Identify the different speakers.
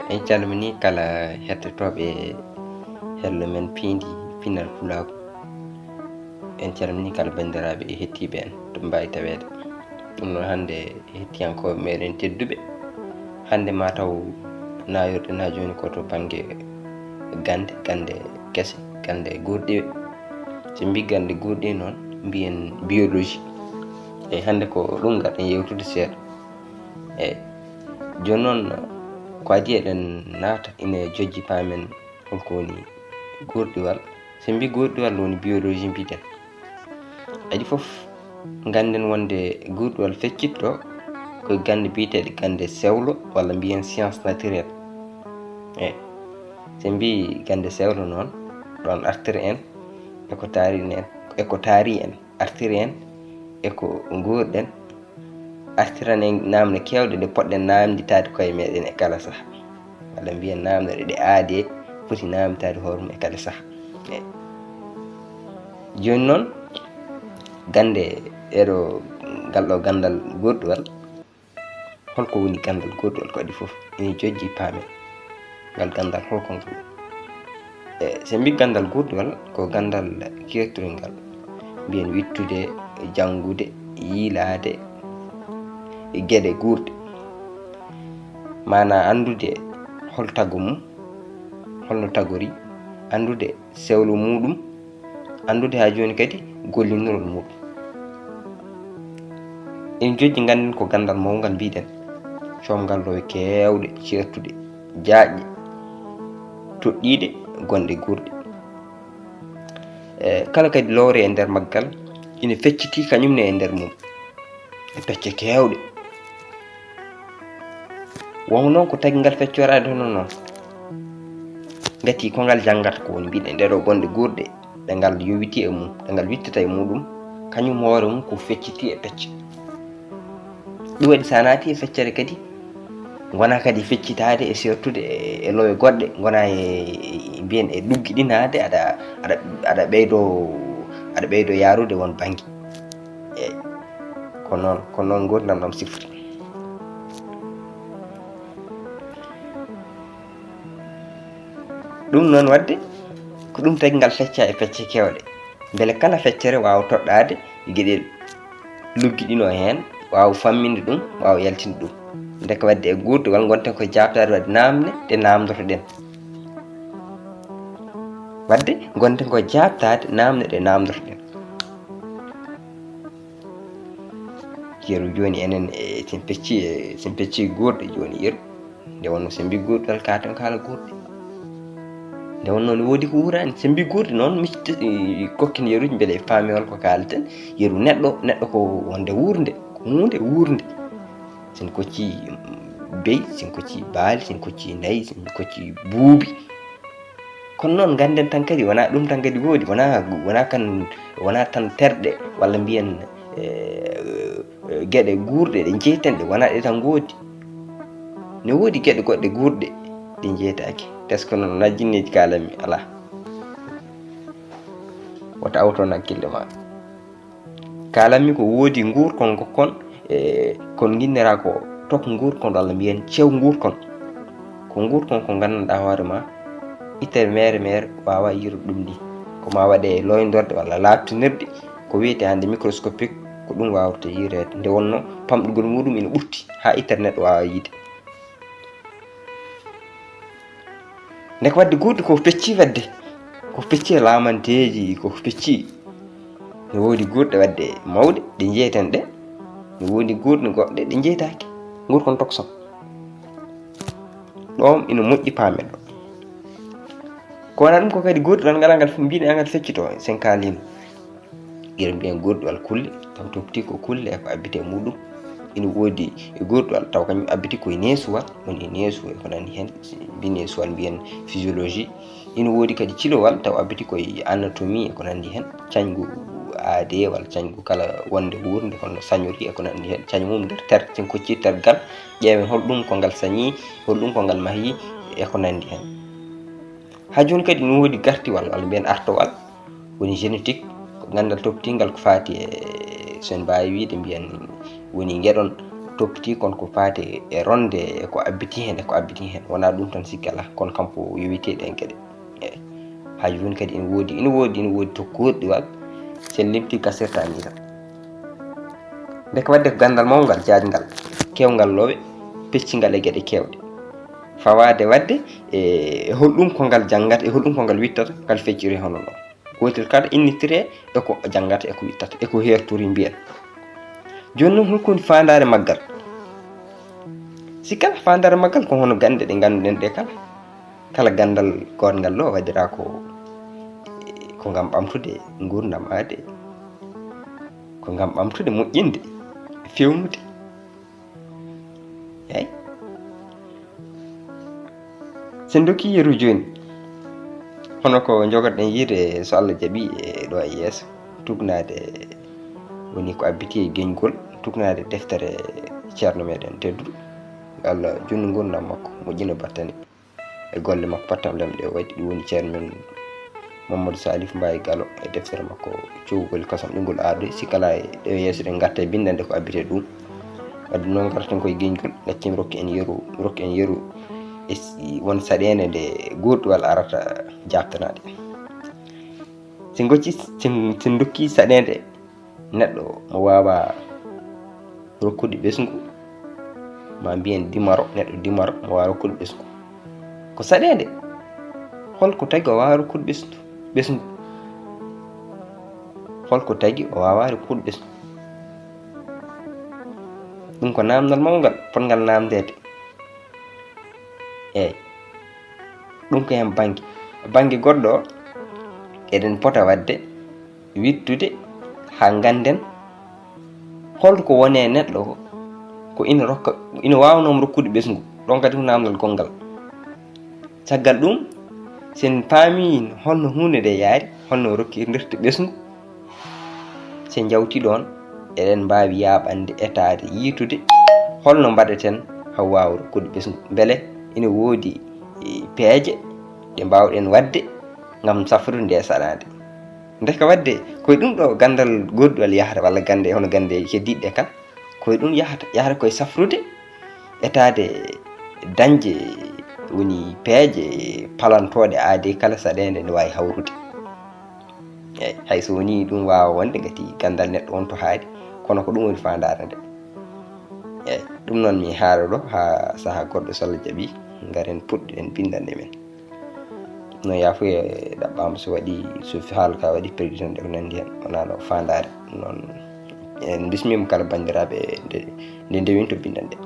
Speaker 1: En calmini kala hettotoɓe hello men piindi pinal Pulaku. En calmini kala bandiraɓe e hettiɓe en to mbawi tawede. Ɗum noon hande hettiyankoɓe meɗen tedduɓe, hande mataw nayorɗe na joni koto banggue gande kese, gande Guurɗiwe. So mbi gande Guurɗiwe noon mbiyen biologie. E hande ko ɗum gaɗen yewtude seeɗa. Joni noon ko adi eɗen naata ine jojji paamen holko woni Guurɗiwal. So mbi Guurɗiwal woni biologie mbiten. Adi foof ganden wonde Guurɗiwal feccitto koye gande biyeteɗe gande sewlo walla mbiyen science naturelle. So mbi gande sewlo noon ɗon artiri en eko taari en artiri en eko guurɗen, artiran en namde kewɗe ɗe poɗɗen namditade koye meɗen e kala saaha, walla mbiyen namde ɗe aade foti namditade hoore mum e kala saaha. Joni noon gande ngal ɗo gandal Guurɗiwal, holko woni gandal Guurɗiwal ko adi foof ene jojji paamen ngal gandal holko ngal. So mbi gandal Guurɗiwal ko gandal kerturingal, mbiyen wittude, jangude, yiilade e gueɗe guurɗe, mana andude hol tagu mum, holno tagori, andude sewlo muɗum, andude ha joni kadi gollinirol muɗum. En jojji ganden ko gandal mawgal mbiɗen, comgal ɗo kewɗe certude, jaaƴe toɗɗiɗe gonɗe guurɗe. Kala kadi lowre e nder maggal ina fecciti kañumne e nder mum e pecce kewɗe. Won noon ko tagi ngal feccorade hono noon, gati ko ngal janggata ko woni mbiɗen ɗeɗo gonɗe guurɗe ɗe ngal yowiti e mum, ɗe ngal wittata e muɗum, kañum hoore mum ko fecciti e pecce. Ɗum waɗi sa naati e feccere kadi gona kadi feccitade e sertude e lowe goɗɗe, gona e mbiyen e ɗuggiɗinade aɗa ɓeydo yarude won banggue. Ko noon gurdam ɗam sifri. Ɗum noon wadde ko ɗum tagi ngal fecca e pecce kewɗe, beele kala feccere wawa toɗɗade e gueɗel luggiɗino hen, wawa famminde ɗum, wawa yaltinde ɗum. Deke wadde e Guurɗiwal gonten koye jabtade wadde namde ɗe namdotoɗen. Yeru joni enen sen pecci guurɗe joni yeru nde wonno so mbi Guurɗiwal katen kala guurɗe, nde wonno ne woodi ko wurani. So mbi guurɗe noon kokkine yeruji beele e faami holko kalten. Yeru neɗɗo ko wonde wurde, ko hunde wurde. Sen kocci beyi, sen kocci baali, sen kocci nayyi, sen kocci buubi. Kono noon ganden tan kadi wona ɗum tan kadi woodi, wona tan terɗe walla mbiyen gueɗe guurɗe ɗe jeyten ɗe, wona ɗe tan goodi. Ne woodi gueɗe goɗɗe guurɗe ɗe jeytaki. Tesko noon najjinneji kalanmi ala, wota awton hakkille ma. Kalanmi ko woodi guurkon gokkon kon ginnira ko tok guurkon walla mbiyen cew guurkon. Ko guurkon ko gandanɗa hoore ma itere mere wawa yirude ɗum ni, ko ma waɗe loydorde walla labtinirde, ko wiyete hande microscopique, ko ɗum wawata yirede. Nde wonno pamɗugol muɗum ina ɓurti ha itere neɗɗo wawa yiide. Nde ko wadde guurɗe ko pecci wadde, ko pecci e lamanteji, ko pecci. Ne woodi guurɗe wadde mawɗe ɗe jeyten ɗe, ne woodi guurɗe goɗɗe ɗe jeytaki, guurkon tokson. Ɗon ina moƴƴi paamen ɗo. Ko wona ɗum ko kadi Guurɗiwal ngal mbiɗen ngal feccito sen kalima. Ira mbiyen Guurɗiwal kulle, taw topti ko kulle e ko abbite muɗum. Ina woodi e Guurɗiwal taw kañum abbiti koye nesuwal, woni nesuwa e ko nandi hen. Mbi nesuwal mbiyen physiologie. Ina woodi kadi cilowal taw abbiti koye anatomie e ko nandi hen, cañgu aade walla cañgu kala wonde wurde holno sañori e ko nandi hen. Cañ mum nder sen kocci tergal, ƴeewen holɗum ko ngal sañi, holɗum ko ngal mahi e ko nandi hen. Ha joni kadi ne woodi gartiwal walla mbiyen artowal, woni génétique, ko gandal toptingal ko fati e sen mbawi wiide mbiyen woni gueɗon toppiti kon ko faate e ronde e ko abbiti hen wona ɗum tan sikki ala kono kampo yowiteɗe en kadi eyi ha joni kadi ina woodi to Guurɗiwal sen limti gasirta ni tan deke wadde ko gandal mawgal jajgal kewgal loowe peccigal e gueɗe kewɗe fawade wadde e holɗum ko ngal janggata e holɗum ko ngal wittata ngal fecciri hono ɗon gotel kala innitire e ko janggata e ko wittata e ko hertori mbiyen joni noon holko woni fandare maggal sikkata fandare maggal ko hono gande ɗe ganduɗen ɗe kala gandal gongal ɗo waɗira ko ngam ɓamtude gurdam aade ko ngam ɓamtude moƴƴinde fewnude eyi sen dokki yeru joni hono ko jogoɗen yiide so Allah jaaɓi e ɗo e yeeso tugnade woni ko abbiti e geñgol tugnade deftere ceerno meɗen tedduɗo Allah junnu gurdam makko moƴƴina battane e golle makko pattam lemɗe waɗi ɗum woni ceerno men Mamadou Salif Mbaye Gallo e deftere makko cowgol kosam ɗingol aade sikala e ɗo yeeso ɗen garta e bindande ko abbite ɗum wadde noon garten koye geñgol gaccen rokki en yeru e won saɗede nde Guurɗiwal arata jabtanade sen dokki saɗede neɗɗo mo wawa rokkude ɓesgu ma mbiyen neɗɗo dimaro mo wawa rokkude ɓesgu ko saɗede holko tagi o wawa rokkude ɓesgu holko tagi o wawa rokkude ɓesgu ɗum ko namdal mawgal potgal namdede eyi ɗum ko hen banggue goɗɗo eɗen pota wadde wittude ha ganden holko woni e neɗɗo ko ina wawnomo rokkude ɓesgu ɗon kadi ko namdal gongal caggal ɗum sen paami holno hunde nde yaari holno rokkirdirta ɓesgu sen jawti ɗon eɗen mbawi yaɓande etade yiitude holno mbaɗeten ha wawa rokkude ɓesgu beele ina woodi peeje ɗe mbawɗen wadde gam safrude nde saɗade deke wadde koye ɗum ɗo gandal Guurɗiwal yahata walla gande hono gande keddiɗe kan koye ɗum yahata koye safrude etade dañde woni peeje palantoɗe aade kala saɗede nde wawi hawrude eyi hayso woni ɗum wawa wonde gati gandal neɗɗo on to haari kono ko ɗum woni fandare nde eyi ɗum noon mi haala ɗo ha saaha goɗɗo so Allah jaaɓi garen puɗɗiɗen bindande men no yafuye ɗaɓɓama so haala ka waɗi perdi tan nde ko nandi hen wona no fandare noon en bismima kala bandiraɓe nde ndewin to bindande